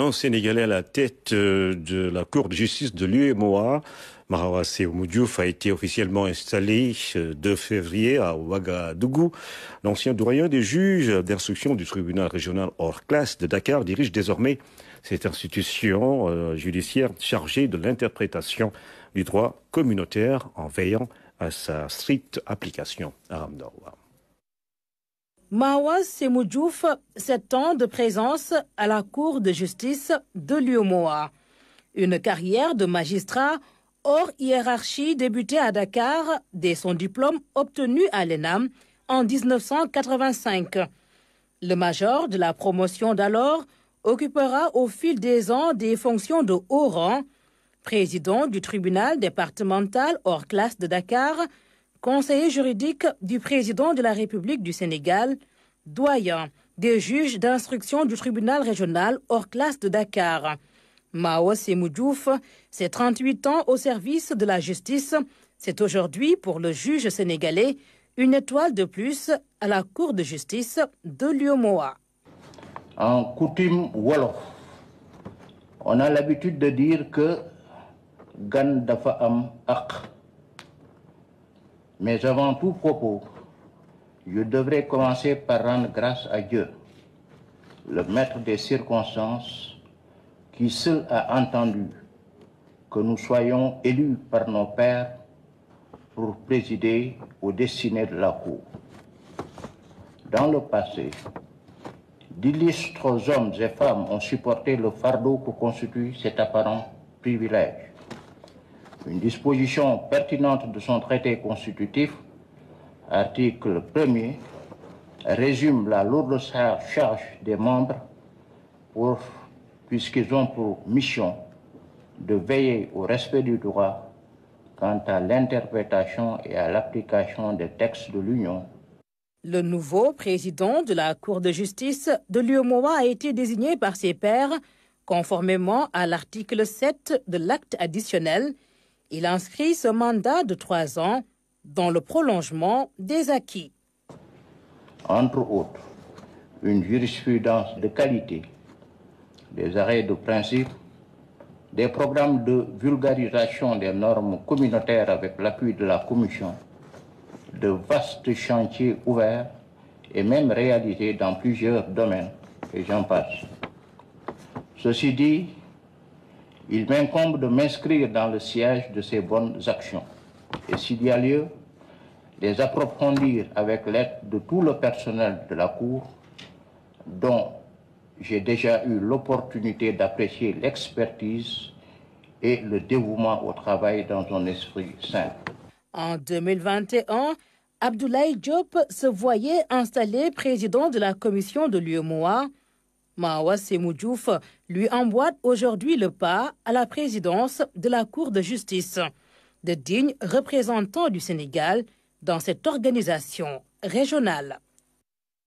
Un Sénégalais à la tête de la Cour de justice de l'UEMOA, Mahawa Sémou Diouf, a été officiellement installé 2 février à Ouagadougou. L'ancien doyen des juges d'instruction du tribunal régional hors classe de Dakar dirige désormais cette institution judiciaire chargée de l'interprétation du droit communautaire en veillant à sa stricte application. Mahawa Sémou Diouf, 7 ans de présence à la Cour de justice de l'UEMOA. Une carrière de magistrat hors hiérarchie débutée à Dakar dès son diplôme obtenu à l'ENAM en 1985. Le major de la promotion d'alors occupera au fil des ans des fonctions de haut rang, président du tribunal départemental hors classe de Dakar, conseiller juridique du président de la République du Sénégal, doyen des juges d'instruction du tribunal régional hors classe de Dakar. Mahawa Sémou Diouf, c'est 38 ans au service de la justice. C'est aujourd'hui, pour le juge sénégalais, une étoile de plus à la Cour de justice de l'UEMOA. En coutume wolof, on a l'habitude de dire que gan dafa am ak. Mais avant tout propos, je devrais commencer par rendre grâce à Dieu, le maître des circonstances, qui seul a entendu que nous soyons élus par nos pairs pour présider aux destinées de la Cour. Dans le passé, d'illustres hommes et femmes ont supporté le fardeau que constitue cet apparent privilège. Une disposition pertinente de son traité constitutif, article 1er, résume la lourde charge des membres puisqu'ils ont pour mission de veiller au respect du droit quant à l'interprétation et à l'application des textes de l'Union. Le nouveau président de la Cour de justice de l'UEMOA a été désigné par ses pairs conformément à l'article 7 de l'acte additionnel. Il inscrit ce mandat de 3 ans dans le prolongement des acquis. Entre autres, une jurisprudence de qualité, des arrêts de principe, des programmes de vulgarisation des normes communautaires avec l'appui de la Commission, de vastes chantiers ouverts et même réalisés dans plusieurs domaines, et j'en passe. Ceci dit, il m'incombe de m'inscrire dans le siège de ces bonnes actions et s'il y a lieu, les approfondir avec l'aide de tout le personnel de la Cour, dont j'ai déjà eu l'opportunité d'apprécier l'expertise et le dévouement au travail dans un esprit simple. En 2021, Abdoulaye Diop se voyait installé président de la commission de l'UEMOA. Mahawa Sémou Diouf lui emboîte aujourd'hui le pas à la présidence de la Cour de justice, de dignes représentants du Sénégal dans cette organisation régionale.